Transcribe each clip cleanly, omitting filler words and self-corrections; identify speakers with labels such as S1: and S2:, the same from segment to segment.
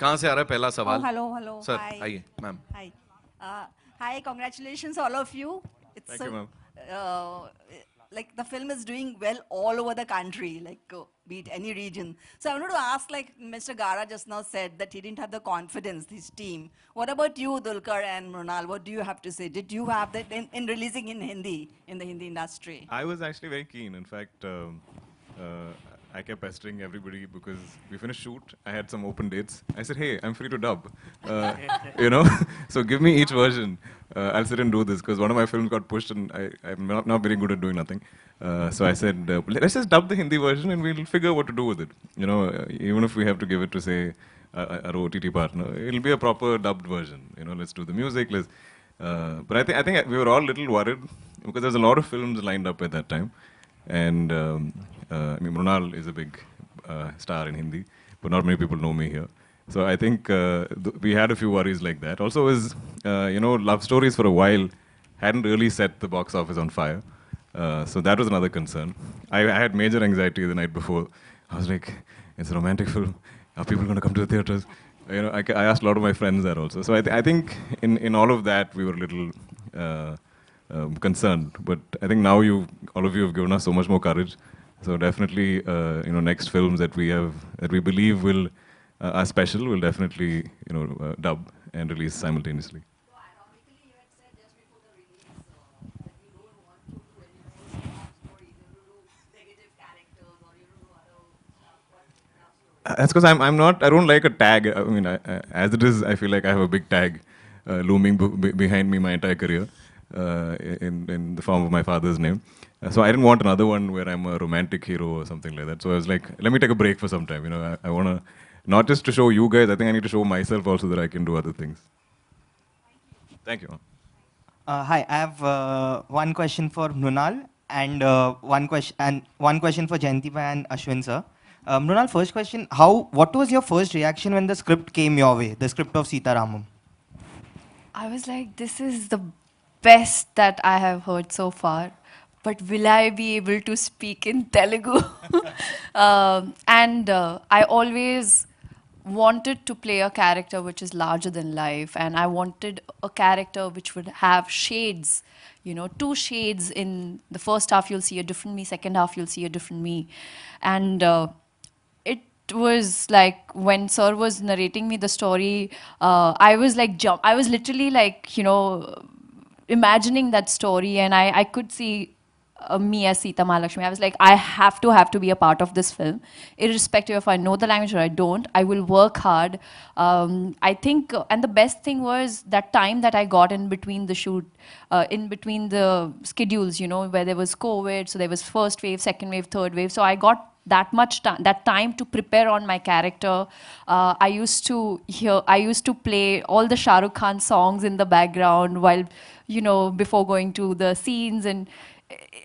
S1: कहाँ से आ रहा है पहला सवाल?
S2: Hello.
S1: Sir
S2: Hi.
S1: आइए ma'am.
S2: Hi. Hi, congratulations all of you. It's
S1: Thank you, ma'am.
S2: uh, like the film is doing well all over the country, like be it any region. So I wanted to ask, like Mr. Gara just now said that he didn't have the confidence, his team. What about you, Dulquer and Mrunal? What do you have to say? Did you have that in releasing in Hindi, in the Hindi industry?
S3: I was actually very keen. In fact, I kept pestering everybody because we finished shoot. I had some open dates. I said, hey, I'm free to dub. You know, so give me each version. I'll sit and do this because one of my films got pushed and I'm not very good at doing nothing. So I said, let's just dub the Hindi version and we'll figure what to do with it. You know, even if we have to give it to, say, our OTT partner, it'll be a proper dubbed version. You know, let's do the music. But I think we were all a little worried because there's a lot of films lined up at that time. And I mean, Mrunal is a big star in Hindi, but not many people know me here. So I think we had a few worries like that. Also, you know, love stories for a while hadn't really set the box office on fire. So that was another concern. I had major anxiety the night before. I was like, it's a romantic film. Are people going to come to the theaters? You know, I asked a lot of my friends that also. So I think in all of that, we were a little concerned. But I think now all of you have given us so much more courage. So definitely, you know, next films that we believe are special, will definitely, you know, dub and release simultaneously.
S2: So ironically, you had said just before the release that you don't want to do any more stories, you don't do negative characters or you don't do other stories.
S3: That's because I don't like a tag. I mean, as it is, I feel like I have a big tag looming behind me my entire career in the form of my father's name. So I didn't want another one where I'm a romantic hero or something like that. So I was like, let me take a break for some time. You know, I want to, not just to show you guys, I think I need to show myself also that I can do other things. Thank you.
S4: Hi, I have one question for Mrunal and one question for Jayanti and Ashwin sir. Mrunal, first question: what was your first reaction when the script came your way, the script of Sita Ramam?
S5: I was like, this is the best that I have heard so far. But will I be able to speak in Telugu? I always wanted to play a character which is larger than life, and I wanted a character which would have shades, you know, two shades. In the first half you'll see a different me, second half you'll see a different me. And it was like when sir was narrating me the story, I was literally like, you know, imagining that story, and I could see me as Sita Mahalakshmi. I was like, I have to be a part of this film, irrespective if I know the language or I don't. I will work hard. I think, and the best thing was that time that I got in between the shoot, in between the schedules, you know, where there was COVID, so there was first wave, second wave, third wave. So I got that time to prepare on my character. I used to play all the Shah Rukh Khan songs in the background while, you know, before going to the scenes. And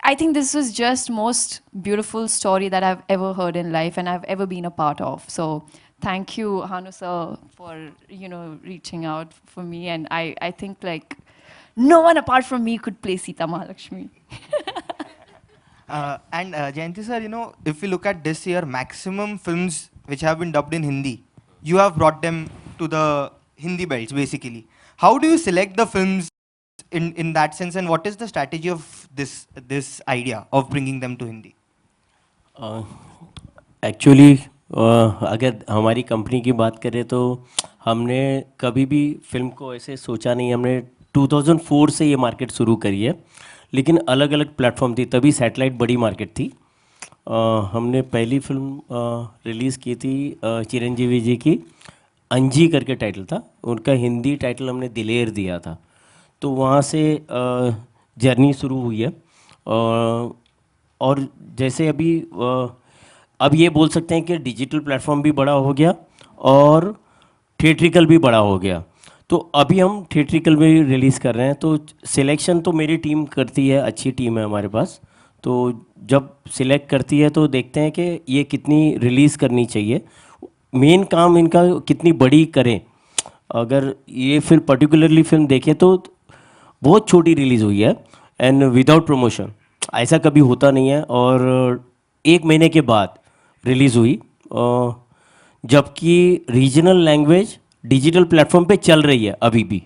S5: I think this was just most beautiful story that I've ever heard in life and I've ever been a part of. So thank you, Hanu sir, for, you know, reaching out for me. And I think like no one apart from me could play Sita Mahalakshmi.
S4: And Jayanti sir, you know, if we look at this year, maximum films which have been dubbed in Hindi, you have brought them to the Hindi belts basically. How do you select the films in that sense, and what is the strategy of this idea of bringing them to Hindi?
S6: Actually, अगर हमारी company की बात करें तो हमने कभी भी film को ऐसे सोचा नहीं. हमने 2004 से ये मार्केट शुरू करी है, लेकिन अलग अलग प्लेटफॉर्म थी. तभी सैटेलाइट बड़ी मार्केट थी. हमने पहली फिल्म रिलीज़ की थी चिरंजीवी जी की, अंजी करके टाइटल था. उनका हिंदी टाइटल हमने दिलेर दिया था. तो वहाँ से जर्नी शुरू हुई है. और जैसे अब ये बोल सकते हैं कि डिजिटल प्लेटफॉर्म भी बड़ा हो गया और थिएट्रिकल भी बड़ा हो गया. तो अभी हम थिएट्रिकल में रिलीज़ कर रहे हैं. तो सिलेक्शन तो मेरी टीम करती है, अच्छी टीम है हमारे पास. तो जब सिलेक्ट करती है तो देखते हैं कि ये कितनी रिलीज़ करनी चाहिए. मेन काम इनका कितनी बड़ी करें. अगर ये फिल्म पर्टिकुलरली फिल्म देखें तो बहुत छोटी रिलीज़ हुई है एंड विदाउट प्रमोशन. ऐसा कभी होता नहीं है. और 1 महीने के बाद रिलीज़ हुई. जबकि रीजनल लैंग्वेज डिजिटल प्लेटफॉर्म पे चल रही है अभी भी,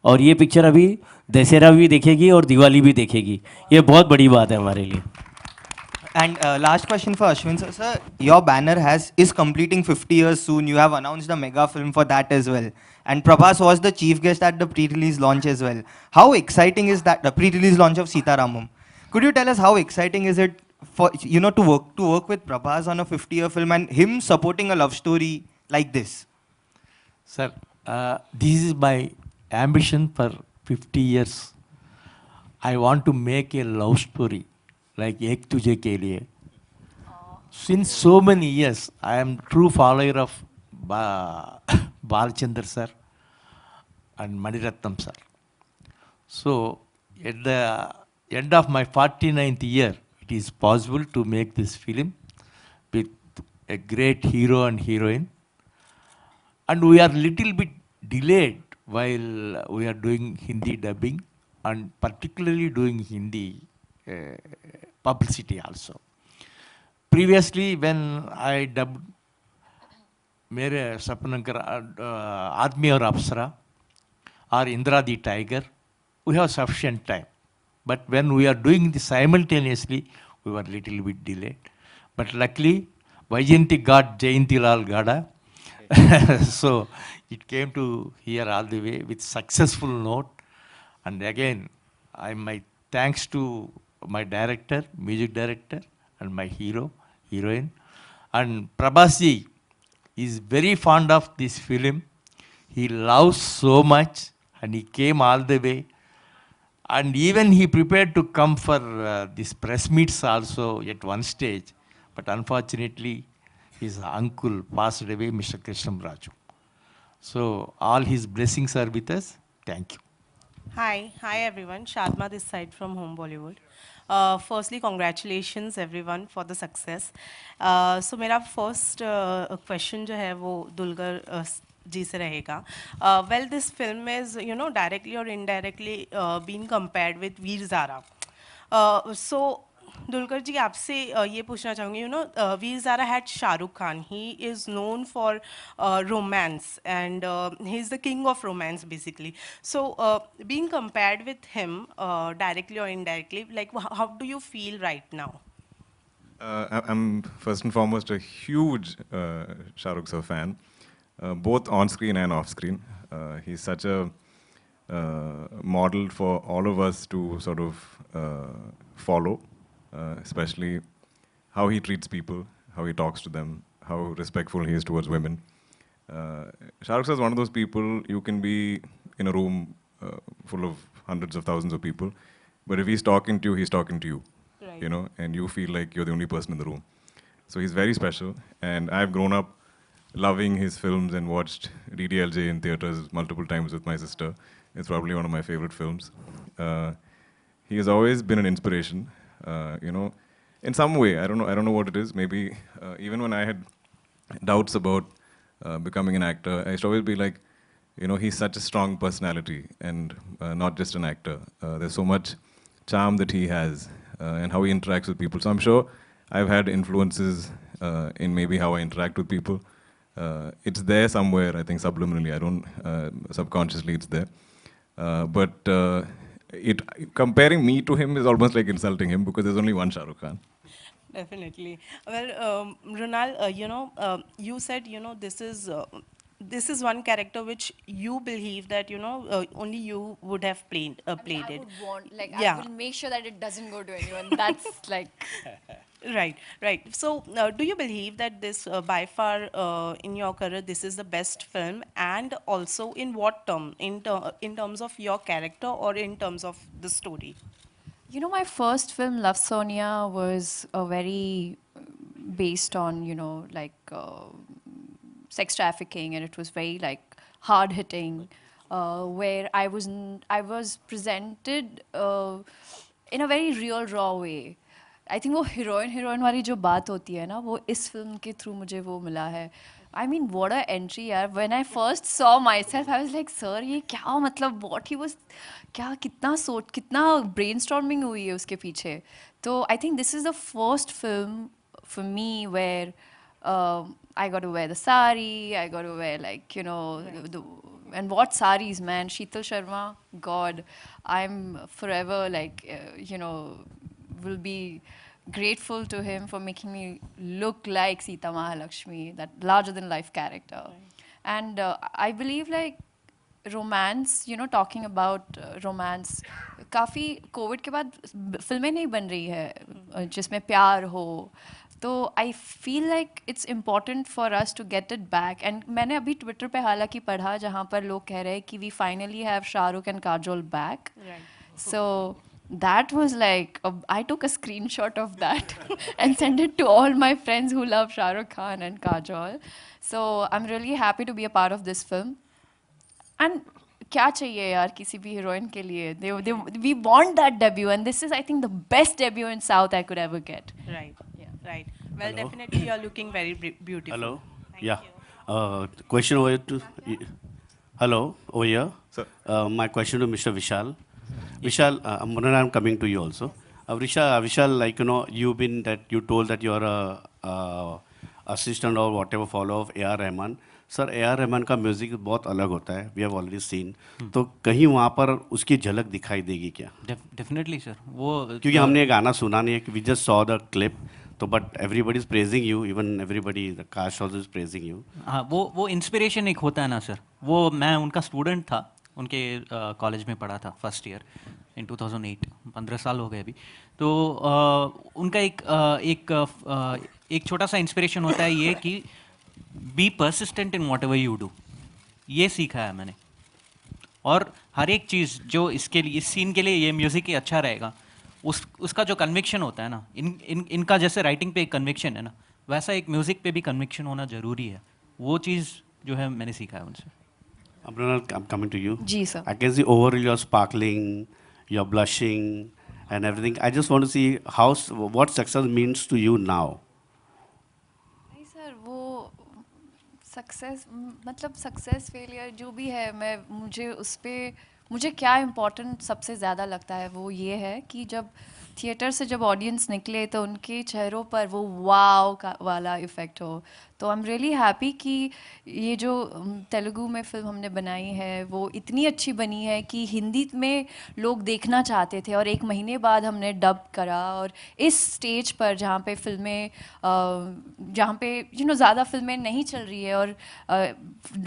S6: और ये पिक्चर अभी दशहरा भी देखेगी और दिवाली भी देखेगी, ये बहुत बड़ी बात है हमारे लिए।
S4: And last question for Ashwin sir. Sir, your banner is completing 50 years soon. You have announced a mega film for that as well. And Prabhas was the chief guest at the pre-release launch as well. How exciting is that, the pre-release launch of Sita Ramam? Could you tell us how exciting is it for to work with Prabhas on a 50-year film and him supporting a love story like this?
S1: Sir, this is my ambition for 50 years. I want to make a love story like Ek Tujhe Ke Liye. Since so many years, I am true follower of Balchandar sir and Maniratnam sir. So, at the end of my 49th year, it is possible to make this film with a great hero and heroine. And we are little bit delayed while we are doing Hindi dubbing and particularly doing Hindi publicity also. Previously, when I dubbed Mere Sapnankar Admi or Apsara or Indra the Tiger, we have sufficient time. But when we are doing this simultaneously, we were little bit delayed. But luckily, Vajanti got Jayanti Lal Gada. So it came to here all the way with successful note. And again, my thanks to my director, music director, and my heroine. And Prabhasi is very fond of this film. He loves so much, and he came all the way. And even he prepared to come for this press meets also at one stage. But unfortunately, his uncle passed away, Mr. Krishnam Raju. So all his blessings are with us. Thank you.
S7: Hi everyone. Shadma this side from Home Bollywood. Firstly, congratulations everyone for the success. So मेरा first question जो है वो दुलकर जी से रहेगा. Well, this film is directly or indirectly being compared with Veer Zara. So Dulquer जी आपसे ये पूछना चाहूँगी Veer Zaara had Shahrukh Khan. He is known for romance and he is the king of romance basically. So being compared with him directly or indirectly, like how do you feel right now?
S3: I'm first and foremost a huge Shah Rukh sir fan, both on screen and off screen. He's such a model for all of us to sort of follow. Especially how he treats people, how he talks to them, how respectful he is towards women. Shah Rukh is one of those people, you can be in a room full of hundreds of thousands of people, but if he's talking to you, he's talking to you,
S7: Right.
S3: and you feel like you're the only person in the room. So he's very special, and I've grown up loving his films and watched DDLJ in theaters multiple times with my sister. It's probably one of my favorite films. He has always been an inspiration. In some way, I don't know what it is. Maybe even when I had doubts about becoming an actor, I used to always be like, he's such a strong personality and not just an actor. There's so much charm that he has and how he interacts with people. So I'm sure I've had influences in maybe how I interact with people. It's there somewhere, I think subliminally. I don't, subconsciously it's there. But comparing me to him is almost like insulting him because there's only one Shah Rukh Khan.
S7: Definitely. Well, Mrunal, you said this is one character which you believe that only you would have played
S5: I mean,
S7: it.
S5: I would want, like,
S7: Yeah.
S5: I will make sure that it doesn't go to anyone. That's like,
S7: Right. So, do you believe that this, by far, in your career, this is the best film, and also in what term? In terms of your character or in terms of the story?
S5: my first film, Love Sonia, was a very based on, sex trafficking, and it was very like hard hitting, where I was presented in a very real raw way. I think वो heroine वाली जो बात होती है ना, वो इस film के थ्रू मुझे वो मिला है. I mean what a entry यार. When I first saw myself I was like sir ये क्या मतलब व्हाट ही वाज, क्या कितना ब्रेनस्टॉर्मिंग हुई है उसके पीछे. तो I think this is the first film for me where I got to wear the sari, I got to wear like, you know, and what saris, man. Sheetal Sharma, God, I'm forever like, you know, will be grateful to him for making me look like Sita Mahalakshmi, that larger than life character. And I believe like romance you know talking about romance काफ़ी Covid के बाद फिल्में नहीं बन रही है जिसमें प्यार हो तो I feel like it's important for us to get it back and मैंने अभी ट्विटर पे हालांकि पढ़ा जहाँ पर लोग कह रहे हैं कि we finally have Shahrukh and Kajol back so that was like I took a screenshot of that and sent it to all my friends who love Shah Rukh Khan and Kajol. So I'm really happy to be a part of this film. And क्या चाहिए यार किसी भी heroine के लिए we want that debut and this is I think the best debut in South I could ever get.
S7: Right. Yeah. Right. Well, hello. Definitely you're looking very beautiful.
S8: Hello.
S7: Thank
S8: Yeah.
S7: you.
S8: Question over to. Hello, over here.
S3: Sir.
S8: My question to Mr. Vishal. Vishal, Mrunal, I'm coming to you also. Vishal, like you told that you're a assistant or whatever follower of A.R. Rahman. Sir A.R. Rahman का music बहुत अलग होता है, we have already seen, तो कहीं वहाँ पर उसकी झलक दिखाई देगी क्या?
S9: डेफिनेटली सर, वो
S8: क्योंकि हमने ये गाना सुना नहीं है, we just saw the clip, तो but everybody is praising you, even everybody the cast also is praising you.
S9: हाँ, वो इंस्पिरेशन एक होता है ना सर. वो मैं उनका स्टूडेंट था, उनके कॉलेज में पढ़ा था फर्स्ट ईयर इन 2008, 15 साल हो गए अभी. तो उनका एक छोटा सा इंस्पिरेशन होता है ये कि be persistent in whatever you do. ये सीखा है मैंने. और हर एक चीज़ जो इसके लिए, इस सीन के लिए ये म्यूज़िक ही अच्छा रहेगा, उसका जो कन्विक्शन होता है ना, इनका जैसे राइटिंग पे एक कन्विक्शन है ना, वैसा एक म्यूज़िक पे भी कन्विक्शन होना ज़रूरी है. वो चीज़ जो है मैंने सीखा है उनसे.
S8: Mrunal, I'm coming to you.
S5: जी sir.
S8: I can see overall you're sparkling, you're blushing and everything. I just want to see what success means to you now.
S5: नहीं सर, वो सक्सेस मतलब सक्सेस फेलियर जो भी है, मुझे क्या important सबसे ज़्यादा लगता है वो ये है कि जब थिएटर से जब ऑडियंस निकले तो उनके चेहरों पर वो वाव का वाला इफ़ेक्ट हो. तो आई एम रियली हैप्पी कि ये जो तेलुगु में फिल्म हमने बनाई है वो इतनी अच्छी बनी है कि हिंदी में लोग देखना चाहते थे और 1 महीने बाद हमने डब करा. और इस स्टेज पर जहाँ पे फिल्में जहाँ पे ज़्यादा फिल्में नहीं चल रही है और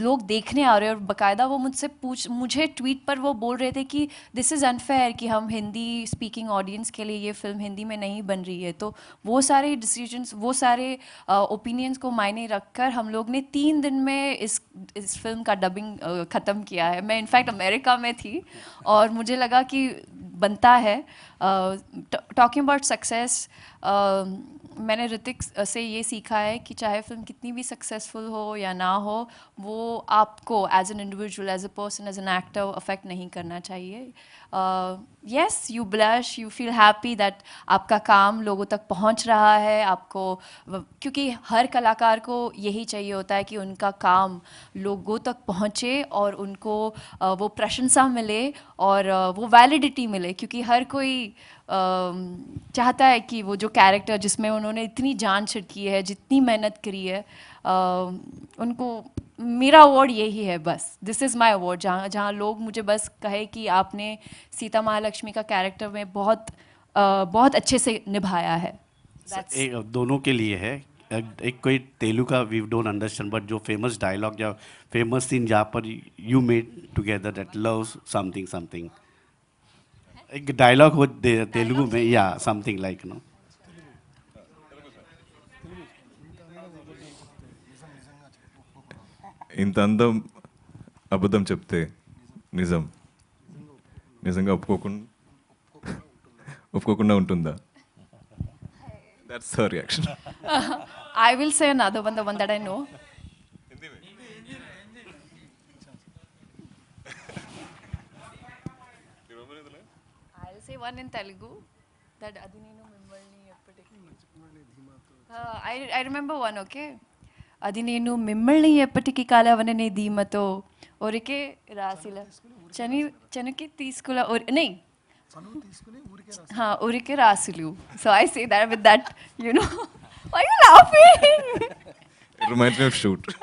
S5: लोग देखने आ रहे हैं और बाकायदा वो मुझे ट्वीट पर वो बोल रहे थे कि दिस इज़ अनफेयर कि हम हिंदी स्पीकिंग ऑडियंस के लिए ये फिल्म हिंदी में नहीं बन रही है. तो वो सारे डिसीजंस, वो सारे ओपिनियंस को मायने रखकर हम लोग ने 3 दिन में इस फिल्म का डबिंग ख़त्म किया है. मैं इनफैक्ट अमेरिका में थी और मुझे लगा कि बनता है. टॉकिंग अबाउट सक्सेस, मैंने ऋतिक से ये सीखा है कि चाहे फिल्म कितनी भी सक्सेसफुल हो या ना हो, वो आपको as an individual, as a person, as an actor affect नहीं करना चाहिए. Yes, you blush, you feel happy that आपका काम लोगों तक पहुंच रहा है आपको, क्योंकि हर कलाकार को यही चाहिए होता है कि उनका काम लोगों तक पहुंचे और उनको वो प्रशंसा मिले और वो वैलिडिटी मिले. क्योंकि हर कोई चाहता है कि वो जो कैरेक्टर जिसमें उन्होंने इतनी जान छिड़की है, जितनी मेहनत करी है, उनको मेरा अवार्ड यही है बस. दिस इज़ माई अवार्ड, जहाँ लोग मुझे बस कहे कि आपने सीता महालक्ष्मी का कैरेक्टर में बहुत अच्छे से निभाया है.
S8: दोनों के लिए है. एक कोई तेलुगु का वी डोंट अंडरस्टैंड, बट जो फेमस डायलॉग या फेमस सीन जहाँ पर you made together that love something something, एक डायलॉग हो तेलुगु में, या समथिंग लाइक नो.
S3: ఇంత అందం అబద్ధం చెప్తే నిజం నిజంగా ఒప్పుకోకుండా ఉంటుందా? That's her reaction.
S5: I will say another one, the one that I know. I'll say one in Telugu, that Adinenu Mimmalni eppatiki. I remember one, okay? Adinenu Mimmalni eppatiki kalavane ధీమతో ఒరికే రాసిల చనుకి తీసుకుల नहीं, हाँ, उरिके रासिलू. So I say that with that, why are you laughing?
S3: It reminds me of Shoot.